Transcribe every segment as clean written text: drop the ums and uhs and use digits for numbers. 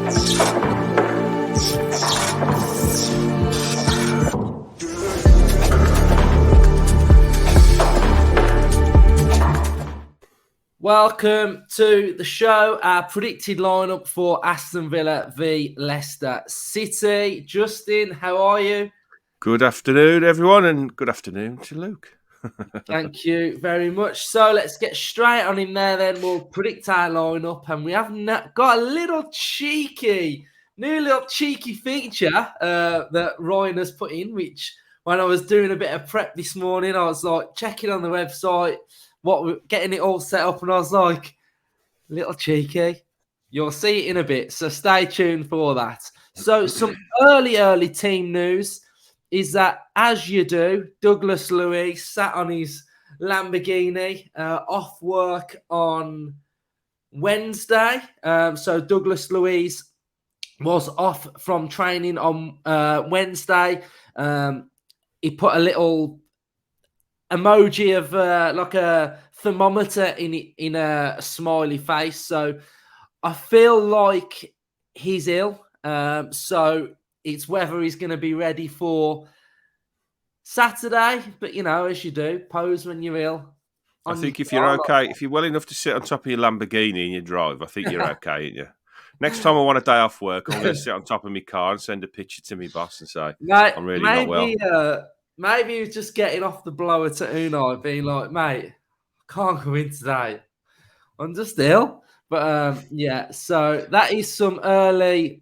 Welcome to the show. Our predicted lineup for Aston Villa v Leicester City. Justin, how are you? Good afternoon, everyone, and good afternoon to Luke. Thank you very much. So let's get straight on in there then. We'll predict our lineup, and we have got a new little cheeky feature that Ryan has put in, which when I was doing a bit of prep this morning, I was like checking on the website, getting it all set up, and I was like, little cheeky. You'll see it in a bit, so stay tuned for that. So some early team news is that, as you do, Douglas Luiz sat on his Lamborghini off work on Wednesday. So Douglas Luiz was off from training on Wednesday. He put a little emoji of like a thermometer in a smiley face. So I feel like he's ill. So it's whether he's going to be ready for Saturday. But, you know, as you do, pose when you're ill. I think if you're okay, if you're well enough to sit on top of your Lamborghini and you drive, I think you're okay, aren't you? Next time I want a day off work, I'm going to sit on top of my car and send a picture to my boss and say, I'm really not well. Maybe he's just getting off the blower to Unai, being like, mate, I can't go in today. I'm just ill. But, yeah, so that is some early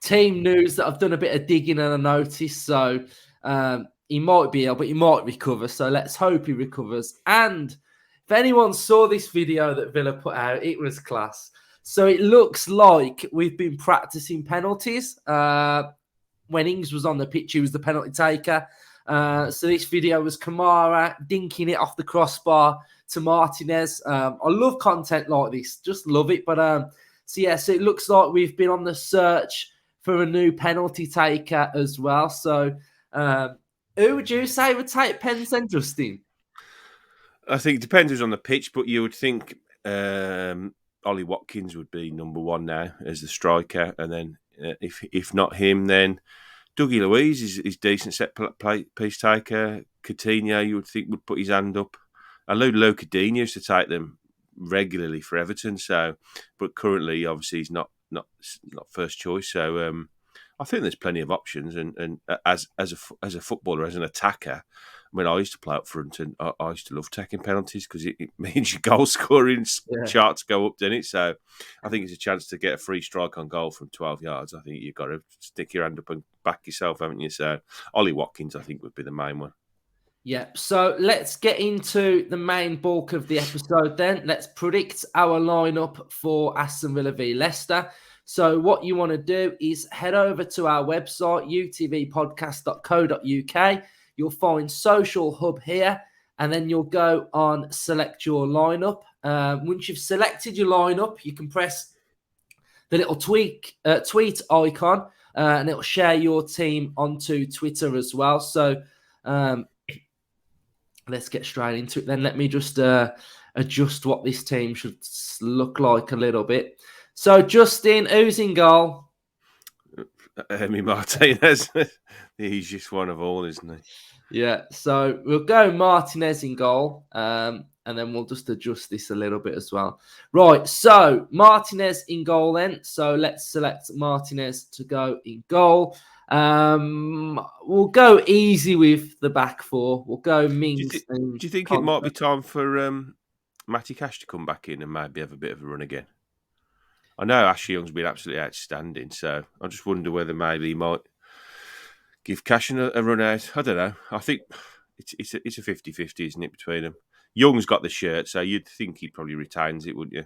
team news that I've done a bit of digging and I noticed. So he might be ill, but he might recover. So let's hope he recovers. And if anyone saw this video that Villa put out, it was class. So it looks like we've been practicing penalties. When Ings was on the pitch, he was the penalty taker. So this video was Kamara dinking it off the crossbar to Martinez. I love content like this. Just love it. But so it looks like we've been on the search for a new penalty taker as well. So who would you say would take pens then, Justin? I think it depends who's on the pitch, but you would think Ollie Watkins would be number one now as the striker. And then if not him, then Dougie Luiz is decent set piece taker. Coutinho, you would think, would put his hand up. I know Coutinho used to take them regularly for Everton, but currently, obviously, he's not first choice. So I think there's plenty of options. And as a footballer, as an attacker, I mean, I used to play up front, and I used to love taking penalties because it means your goal scoring charts go up, doesn't it? So I think it's a chance to get a free strike on goal from 12 yards. I think you've got to stick your hand up and back yourself, haven't you? So Ollie Watkins, I think, would be the main one. Yeah, so let's get into the main bulk of the episode then. Let's predict our lineup for Aston Villa v Leicester. So what you want to do is head over to our website, utvpodcast.co.uk. You'll find Social Hub here, and then you'll go on select your lineup. Once you've selected your lineup, you can press the little tweet icon, and it'll share your team onto Twitter as well. So let's get straight into it then. Let me just adjust what this team should look like a little bit. So, Justin, who's in goal? Emi Martinez. The easiest one of all, isn't he? Yeah, so we'll go Martinez in goal, and then we'll just adjust this a little bit as well. Right, so Martinez in goal then. So let's select Martinez to go in goal. We'll go easy with the back four. We'll go Mings. Do you think it might be time for Matty Cash to come back in and maybe have a bit of a run again? I know Ashley Young's been absolutely outstanding, so I just wonder whether maybe he might give Cash a run out. I don't know. I think it's a 50-50, isn't it, between them? Young's got the shirt, so you'd think he probably retains it, wouldn't you?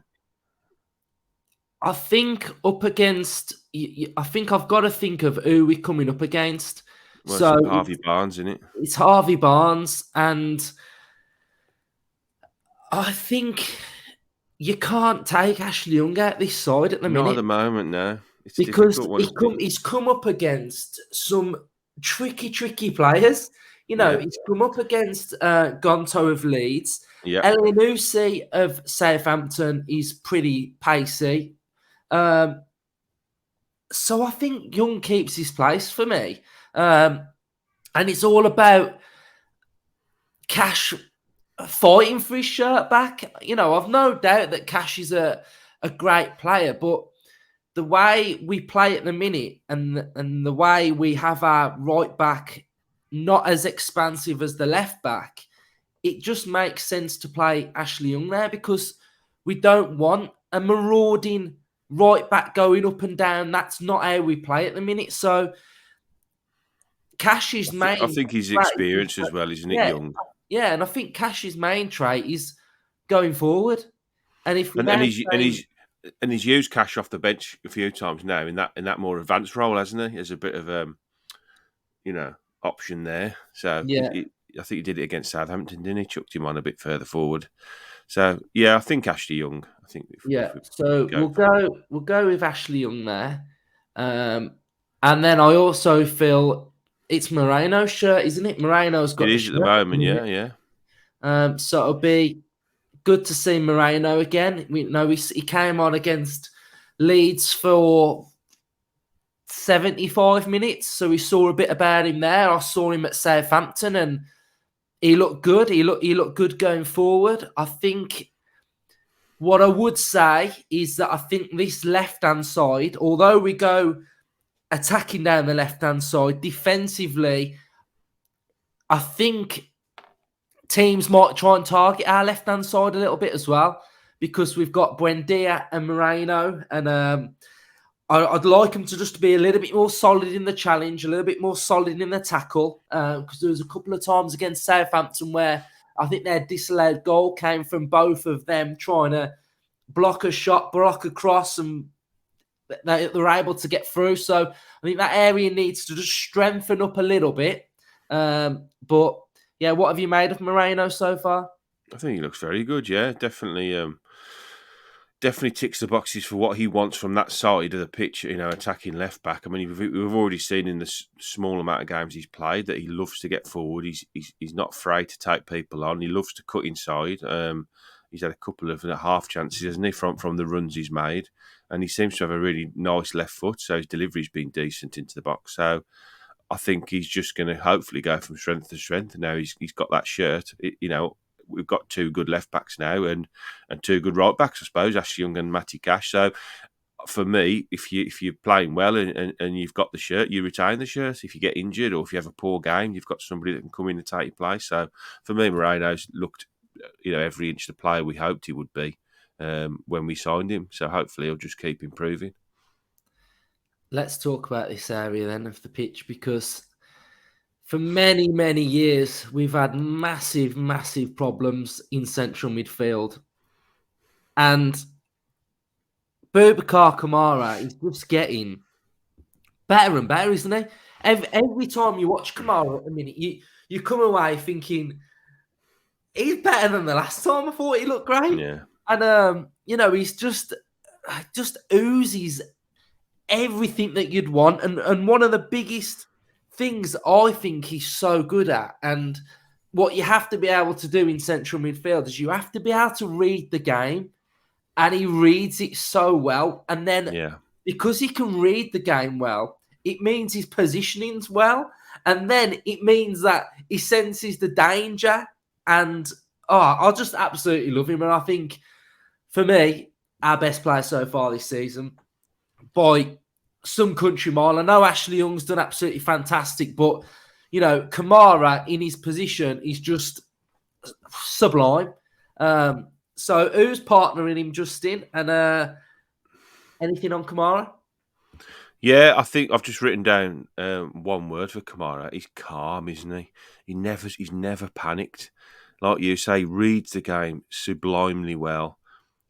I think up against... I think I've got to think of who we're coming up against. Well, so it's Harvey Barnes, isn't it? It's Harvey Barnes, and I think you can't take Ashley Young out this side at the minute. Not at the moment, no. It's because he's come up against some tricky players. You know, he's come up against Gonto of Leeds. Yeah. Elyounoussi of Southampton is pretty pacey. So I think Young keeps his place for me. And it's all about Cash fighting for his shirt back. I've no doubt that Cash is a great player, but the way we play at the minute and the way we have our right back not as expansive as the left back, it just makes sense to play Ashley Young there because we don't want a marauding right back going up and down. That's not how we play at the minute. So Cash's I main think his trait is, experience as well, isn't it, yeah, Young? yeah, and I think Cash's main trait is going forward. And if we're And and now he's and saying, he's and he's used Cash off the bench a few times now in that more advanced role, hasn't he? As a bit of you know option there. So yeah, I think he did it against Southampton, didn't he? Chucked him on a bit further forward. So yeah, I think Ashley Young. I think yeah, if we so go, we'll go with Ashley Young there. Um, and then I also feel it's Moreno's shirt, isn't it? Moreno's it got the is at shirt the at the moment. minute. Yeah, yeah. So it'll be good to see Moreno again. We know he came on against Leeds for 75 minutes, so we saw a bit about him there. I saw him at Southampton, and he looked good. He looked good going forward. I think what I would say is that I think this left hand side, although we go attacking down the left hand side defensively, I think teams might try and target our left hand side a little bit as well because we've got Buendia and Moreno, and I'd like them to just be a little bit more solid in the challenge, a little bit more solid in the tackle, because there was a couple of times against Southampton where I think their disallowed goal came from both of them trying to block a shot, block a cross, and they're able to get through. So I think that area needs to just strengthen up a little bit. But yeah, what have you made of Moreno so far? I think he looks very good. Yeah, definitely. Definitely ticks the boxes for what he wants from that side of the pitch, attacking left back. I mean, we've already seen in the small amount of games he's played that he loves to get forward. He's not afraid to take people on. He loves to cut inside. He's had a couple of half chances, hasn't he, from the runs he's made, and he seems to have a really nice left foot. So his delivery's been decent into the box. So I think he's just going to hopefully go from strength to strength. Now he's got that shirt. We've got two good left backs now and two good right backs, I suppose, Ashley Young and Matty Cash. So for me, if you're playing well and you've got the shirt, you retain the shirt. If you get injured or if you have a poor game, you've got somebody that can come in and take your place. So for me, Moreno's looked, every inch the player we hoped he would be when we signed him. So hopefully he'll just keep improving. Let's talk about this area then of the pitch because for many, many years we've had massive, massive problems in central midfield. And Boubacar Kamara is just getting better and better, isn't he? Every time you watch Kamara at the minute, you come away thinking he's better than the last time. I thought he looked great, Yeah. and he's just oozes everything that you'd want. And one of the biggest things I think he's so good at, and what you have to be able to do in central midfield is you have to be able to read the game, and he reads it so well. And then Yeah. because he can read the game well, it means his positioning's well, and then it means that he senses the danger. And I just absolutely love him. And I think for me, our best player so far this season by some country mile. I know Ashley Young's done absolutely fantastic, but Kamara in his position is just sublime. So who's partnering him, Justin? And anything on Kamara? Yeah, I think I've just written down one word for Kamara. He's calm, isn't he? He's never panicked. Like you say, he reads the game sublimely well.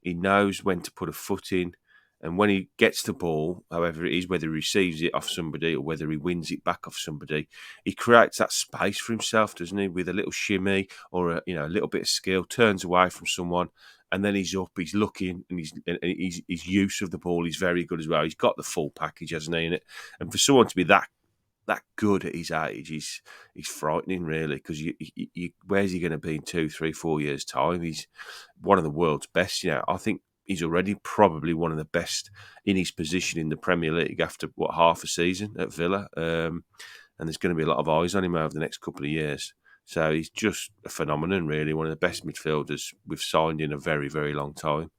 He knows when to put a foot in, and when he gets the ball, however it is, whether he receives it off somebody or whether he wins it back off somebody, he creates that space for himself, doesn't he? With a little shimmy or a little bit of skill, turns away from someone, and then he's up, he's looking, and his use of the ball is very good as well. He's got the full package, hasn't he? And for someone to be that good at his age, he's frightening, really, because where's he going to be in 2, 3, 4 years' time? He's one of the world's best. I think he's already probably one of the best in his position in the Premier League after, half a season at Villa. And there's going to be a lot of eyes on him over the next couple of years. So he's just a phenomenon, really, one of the best midfielders we've signed in a very, very long time.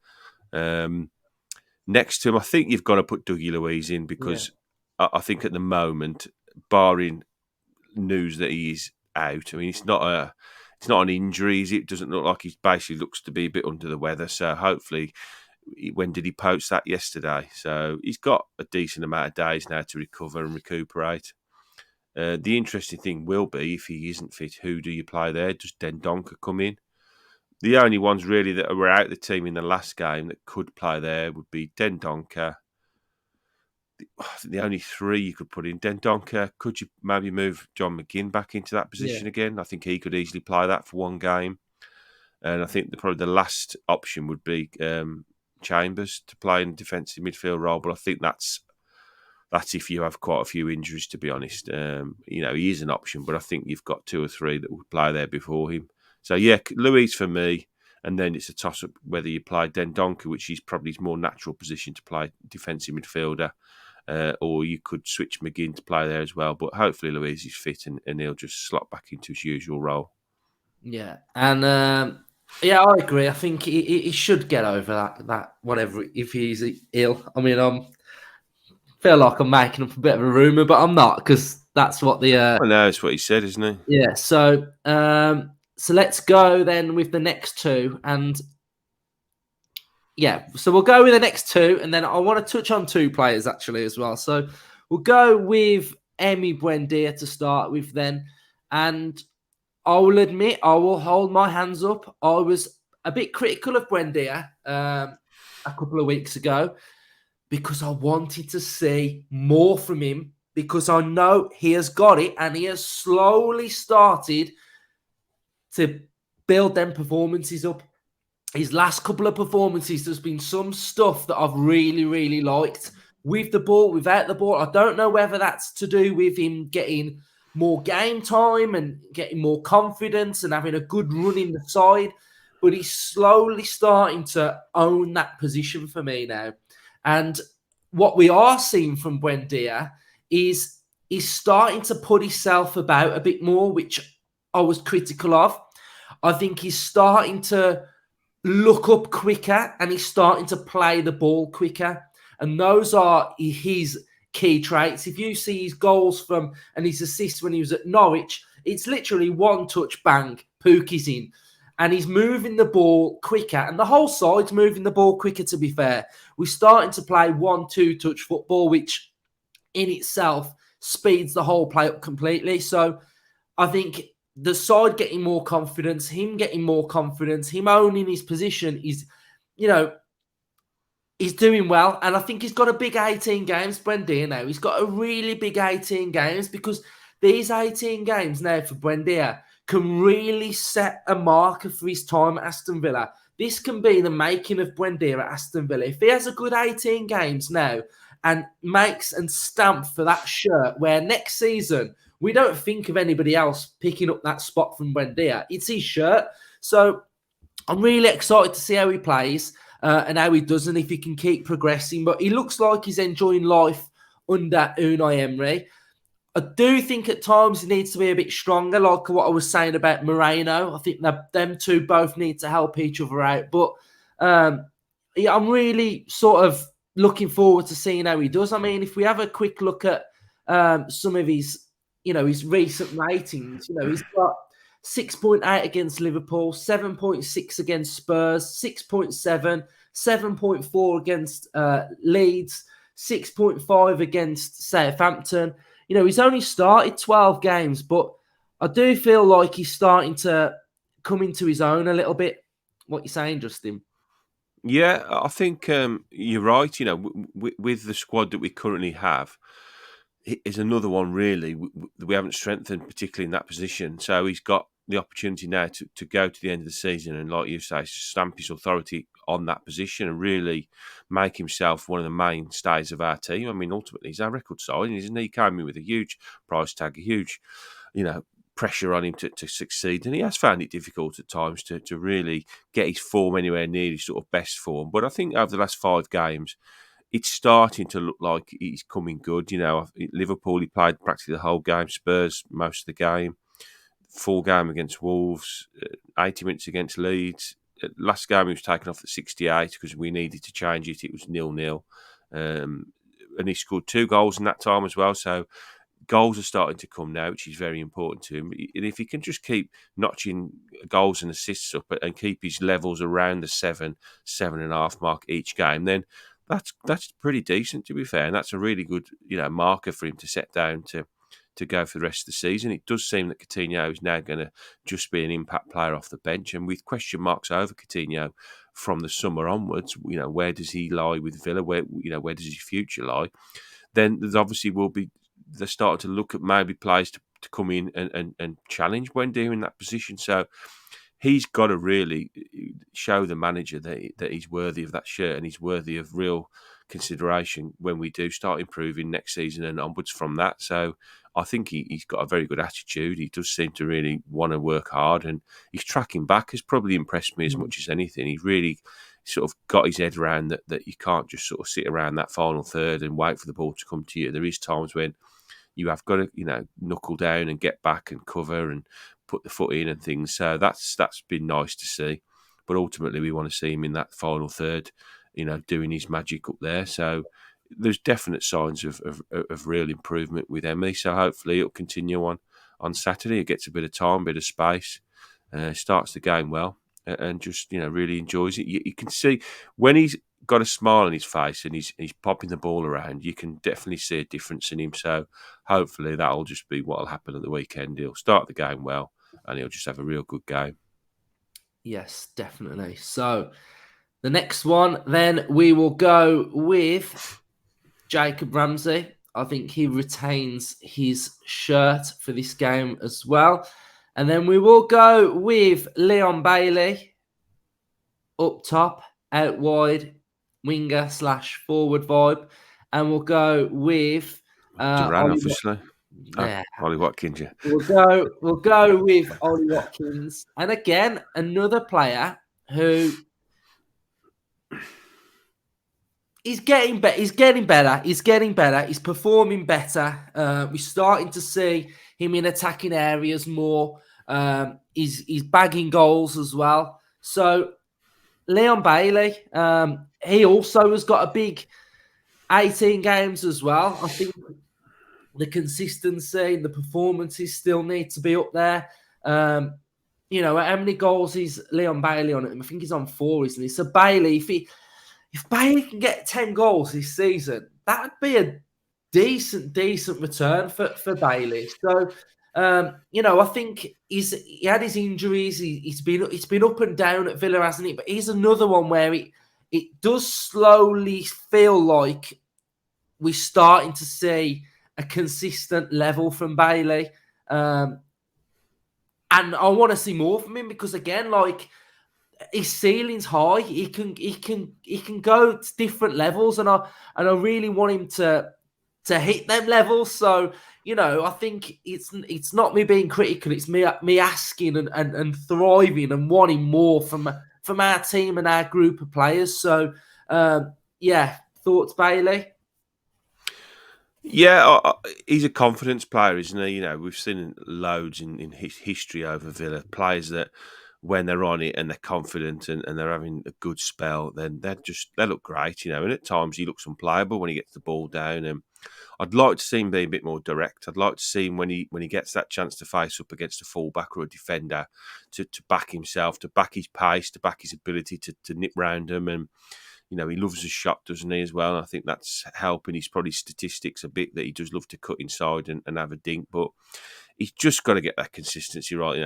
Next to him, I think you've got to put Dougie Luiz in because I think at the moment, barring news that he's out, I mean, it's not an injury. It doesn't look like he basically looks to be a bit under the weather. So hopefully, when did he post that yesterday? So he's got a decent amount of days now to recover and recuperate. The interesting thing will be, if he isn't fit, who do you play there? Does Dendoncker come in? The only ones really that were out the team in the last game that could play there would be Dendoncker. The only three you could put in, Dendoncker. Could you maybe move John McGinn back into that position again? I think he could easily play that for one game. And I think probably the last option would be Chambers to play in defensive midfield role. But I think that's if you have quite a few injuries, to be honest. He is an option, but I think you've got two or three that would play there before him. So, Luiz for me, and then it's a toss-up whether you play Dendoncker, which is probably his more natural position to play defensive midfielder, or you could switch McGinn to play there as well. But hopefully Luiz is fit and he'll just slot back into his usual role. Yeah, and I agree. I think he should get over that whatever, if he's ill. I mean, feel like I'm making up a bit of a rumour, but I'm not, because that's what the... I know, it's what he said, isn't he? Yeah, so let's go then with the next two. And so we'll go with the next two, and then I want to touch on two players actually as well. So we'll go with Emi Buendia to start with then. And I will admit, I will hold my hands up. I was a bit critical of Buendia a couple of weeks ago because I wanted to see more from him, because I know he has got it and he has slowly started to build them performances up. His last couple of performances, there's been some stuff that I've really, really liked. With the ball, without the ball. I don't know whether that's to do with him getting more game time and getting more confidence and having a good run in the side, but he's slowly starting to own that position for me now. And what we are seeing from Buendia is he's starting to put himself about a bit more, which I was critical of. I think he's starting to look up quicker and he's starting to play the ball quicker. And those are his key traits. If you see his goals and his assists when he was at Norwich, it's literally one touch, bang, Pookie's in. And he's moving the ball quicker. And the whole side's moving the ball quicker, to be fair. We're starting to play 1-2 touch football, which in itself speeds the whole play up completely. So I think the side getting more confidence, him getting more confidence, him owning his position is, he's doing well. And I think he's got a big 18 games, Buendia now. He's got a really big 18 games, because these 18 games now for Buendia can really set a marker for his time at Aston Villa. This can be the making of Buendia at Aston Villa. If he has a good 18 games now and makes and stamp for that shirt, where next season we don't think of anybody else picking up that spot from Buendia, it's his shirt. So I'm really excited to see how he plays and how he does, and if he can keep progressing. But he looks like he's enjoying life under Unai Emery. I do think at times he needs to be a bit stronger, like what I was saying about Moreno. I think that them two both need to help each other out. But I'm really sort of looking forward to seeing how he does. I mean, if we have a quick look at some of his, his recent ratings, he's got 6.8 against Liverpool, 7.6 against Spurs, 6.7, 7.4 against Leeds, 6.5 against Southampton. He's only started 12 games, but I do feel like he's starting to come into his own a little bit. What you saying, Justin? Yeah, I think you're right. With the squad that we currently have, is another one really that we haven't strengthened, particularly in that position. So he's got the opportunity now to go to the end of the season and, like you say, stamp his authority on that position and really make himself one of the mainstays of our team. I mean, ultimately, he's our record signing, isn't he? He came in with a huge price tag, a huge, pressure on him to succeed, and he has found it difficult at times to really get his form anywhere near his sort of best form. But I think over the last 5 games, it's starting to look like he's coming good. Liverpool, he played practically the whole game. Spurs, most of the game. Full game against Wolves. 80 minutes against Leeds. Last game, he was taken off at 68 because we needed to change it. It was 0-0. And he scored 2 goals in that time as well. So goals are starting to come now, which is very important to him. And if he can just keep notching goals and assists up and keep his levels around the 7.5 mark each game, then that's pretty decent, to be fair. And that's a really good marker for him to set down to go for the rest of the season. It does seem that Coutinho is now going to just be an impact player off the bench, and with question marks over Coutinho from the summer onwards, where does he lie with Villa? Where does his future lie? Then there's obviously they're starting to look at maybe players to come in and challenge Wendy in that position. So he's got to really show the manager that he's worthy of that shirt and he's worthy of real consideration when we do start improving next season and onwards from that. So I think he's got a very good attitude. He does seem to really want to work hard, and his tracking back has probably impressed me as much as anything. He really sort of got his head around that you can't just sort of sit around that final third and wait for the ball to come to you. There is times when you have got to, knuckle down and get back and cover and put the foot in and things. So that's been nice to see. But ultimately, we want to see him in that final third, doing his magic up there. So there's definite signs of real improvement with Emmy. So hopefully it'll continue on Saturday. He gets a bit of time, a bit of space, starts the game well, and just really enjoys it. You can see when he's got a smile on his face and he's popping the ball around, you can definitely see a difference in him. So hopefully that'll just be what'll happen at the weekend. He'll start the game well and he'll just have a real good game. Yes, definitely. So the next one, then we will go with Jacob Ramsey. I think he retains his shirt for this game as well. And then we will go with Leon Bailey up top, out wide, winger / forward vibe. And we'll go with Duran, obviously. Yeah. Ollie Watkins, yeah. We'll go with Ollie Watkins. And again, another player who he's getting better. He's getting better. He's performing better. We're starting to see him in attacking areas more. He's bagging goals as well. So Leon Bailey, he also has got a big 18 games as well. I think the consistency and the performances still need to be up there. How many goals is Leon Bailey on? I think he's on 4, isn't he? So Bailey, if Bailey can get 10 goals this season, that would be a decent return for Bailey. So, I think he had his injuries. It's been up and down at Villa, hasn't it? But he's another one where it does slowly feel like we're starting to see a consistent level from Bailey. And I want to see more from him because, again, his ceiling's high. He can go to different levels, and I really want him to hit them levels. So I think it's not me being critical. It's me asking and thriving and wanting more from our team and our group of players. So thoughts, Bailey? Yeah, he's a confidence player, isn't he? We've seen loads in his history over Villa, players that when they're on it and they're confident and they're having a good spell, then they look great, and at times he looks unplayable when he gets the ball down. And I'd like to see him be a bit more direct. I'd like to see him when he gets that chance to face up against a fullback or a defender to back himself, to back his pace, to back his ability to nip round them. And he loves a shot, doesn't he, as well? And I think that's helping his probably statistics a bit, that he does love to cut inside and have a dink. But he's just got to get that consistency right.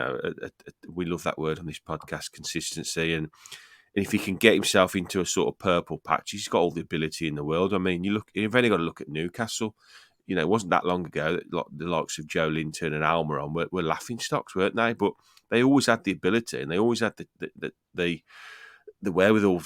We love that word on this podcast, consistency. And if he can get himself into a sort of purple patch, he's got all the ability in the world. I mean, you've only got to look at Newcastle. It wasn't that long ago that the likes of Joe Linton and Almiron were laughing stocks, weren't they? But they always had the ability and they always had the wherewithal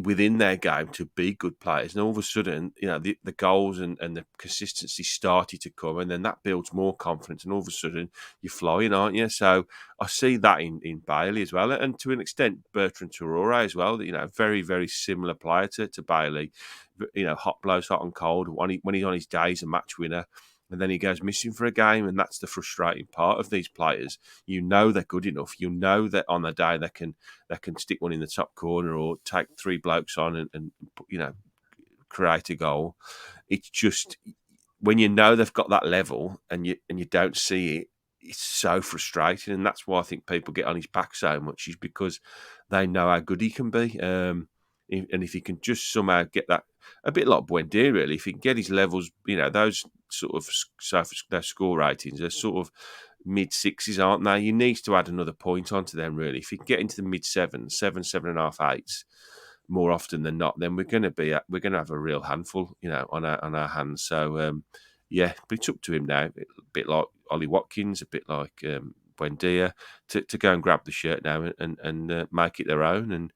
within their game to be good players. And all of a sudden, the goals and the consistency started to come, and then that builds more confidence. And all of a sudden, you're flying, aren't you? So I see that in Bailey as well, and to an extent, Bertrand Traore as well. Very, very similar player to Bailey. Hot blows hot and cold. When he's on his day, he's a match winner. And then he goes missing for a game, and that's the frustrating part of these players. They're good enough. That on the day they can stick one in the top corner or take three blokes on and create a goal. It's just when they've got that level and you don't see it, it's so frustrating, and that's why I think people get on his back so much. Is because they know how good he can be. And if he can just somehow get that, a bit like Buendia, really, if he can get his levels, those sort of their score ratings are sort of mid sixes, aren't they? You need to add another point onto them, really. If you can get into the mid sevens, 7.5, 8s, more often than not, then we're going to have a real handful, on our hands. So but it's up to him now. A bit like Ollie Watkins, a bit like Buendia, to go and grab the shirt now and make it their own and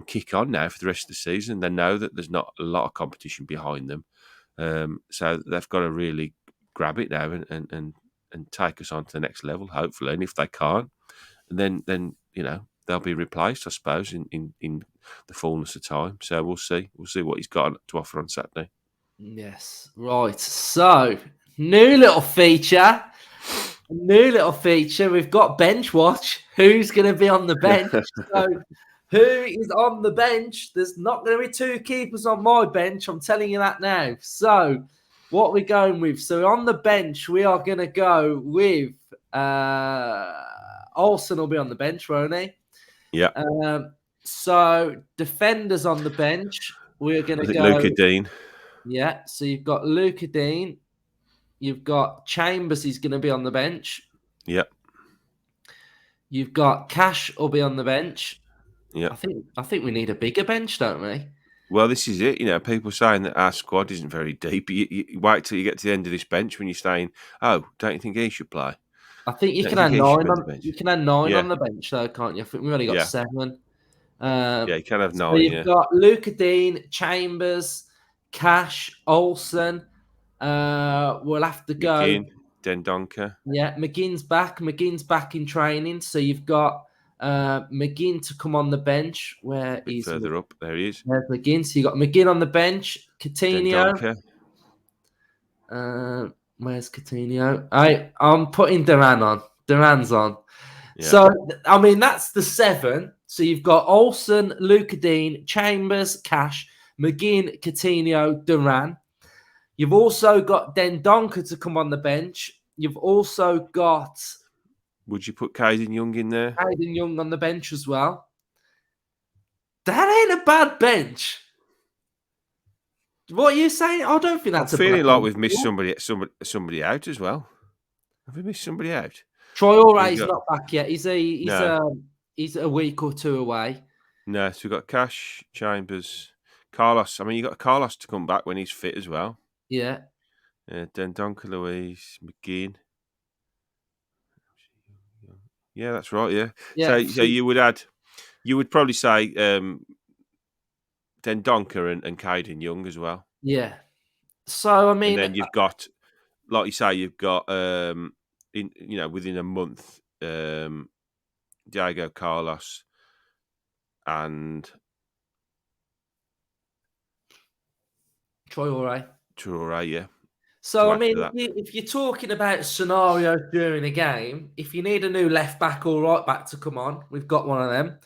kick on now for the rest of the season. They know that there's not a lot of competition behind them, so they've got to really grab it now and take us on to the next level, hopefully. And if they can't, then they'll be replaced, I suppose, in the fullness of time. So we'll see what he's got to offer on Saturday. Yes, right. So new little feature. We've got bench watch. Who's going to be on the bench? So who is on the bench? There's not going to be two keepers on my bench. I'm telling you that now. So what we're going with? So on the bench, we are going to go with Olsen will be on the bench, won't he? Yeah. So defenders on the bench, we're going to go Luca Dean. Yeah. So you've got Luca Dean. You've got Chambers. He's going to be on the bench. Yep. You've got Cash will be on the bench. Yeah. I think we need a bigger bench, don't we? Well, this is it. People saying that our squad isn't very deep. You wait till you get to the end of this bench when you're saying, "Oh, don't you think he should play?" I think you Don't can you have think he should nine be on the on. bench? You can have nine Yeah. on the bench, though, can't you? I think we've only got Yeah. 7. Yeah, you can have 9. So you've got Luca Dean, Chambers, Cash, Olsen. We'll have to go. McGinn, Dendoncker. Yeah, McGinn's back. McGinn's back in training. So you've got McGinn to come on the bench. Where he's further up, there he is. There's McGinn. So you got McGinn on the bench. Coutinho. Dendoncker. Where's Coutinho? I'm putting Duran on. Duran's on. Yeah. So I mean that's the 7. So you've got Olsen, Luca Dean, Chambers, Cash, McGinn, Coutinho, Duran. You've also got Dendoncker to come on the bench. You've also got. Would you put Caden Young in there? Caden Young on the bench as well. That ain't a bad bench. What are you saying? I don't think that's. I'm feeling like we've missed somebody out as well. Have we missed somebody out? Traore's not back yet. He's a week or 2 away. No, so we've got Cash, Chambers, Carlos. I mean, you got Carlos to come back when he's fit as well. Yeah. Dendoncker, Louise, McGinn. Yeah, that's right. Yeah. So you would probably say Dendoncker and Caden Young as well. Yeah. So I mean, and then you've got, like you say, within a month, Diego Carlos and Traore, yeah. So, I mean, if you're talking about scenarios during a game, if you need a new left back or right back to come on, we've got one of them.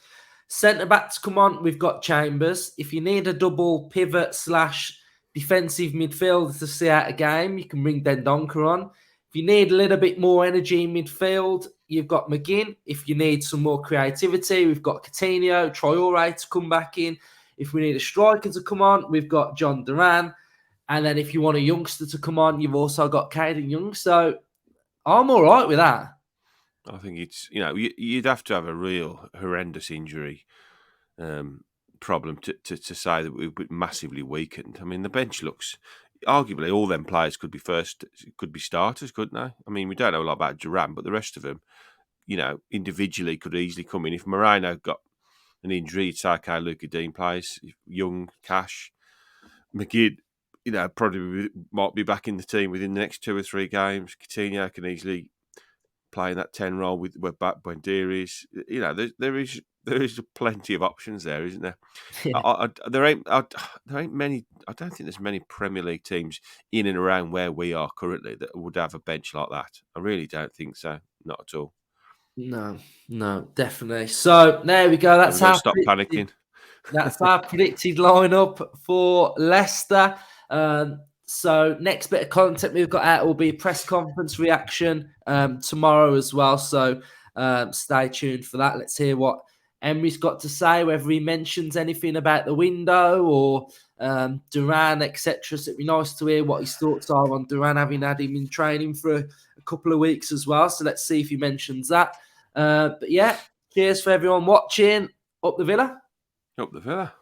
Centre back to come on, we've got Chambers. If you need a double pivot / defensive midfielder to see out a game, you can bring Dendoncker on. If you need a little bit more energy in midfield, you've got McGinn. If you need some more creativity, we've got Coutinho, Traore to come back in. If we need a striker to come on, we've got John Duran. And then if you want a youngster to come on, you've also got Caden Young. So I'm all right with that. I think it's, you'd have to have a real horrendous injury problem to say that we've been massively weakened. I mean, the bench looks, arguably all them players could be starters, couldn't they? I mean, we don't know a lot about Duran, but the rest of them, individually could easily come in. If Moreno got an injury, you'd say, okay, Luca Dean plays. Young, Cash, McGinn, probably might be back in the team within the next 2 or 3 games. Coutinho can easily play in that 10 role with Buendiris. There is plenty of options there, isn't there? Yeah. There ain't many. I don't think there's many Premier League teams in and around where we are currently that would have a bench like that. I really don't think so. Not at all. No, definitely. So there we go. Have we got to stop panicking? That's our predicted lineup for Leicester. So next bit of content we've got out will be a press conference reaction tomorrow as well. So stay tuned for that. Let's hear what Emery's got to say, whether he mentions anything about the window or Duran, etc. So it'd be nice to hear what his thoughts are on Duran, having had him in training for a couple of weeks as well. So let's see if he mentions that. But yeah, cheers for everyone watching. Up the Villa. Up the Villa.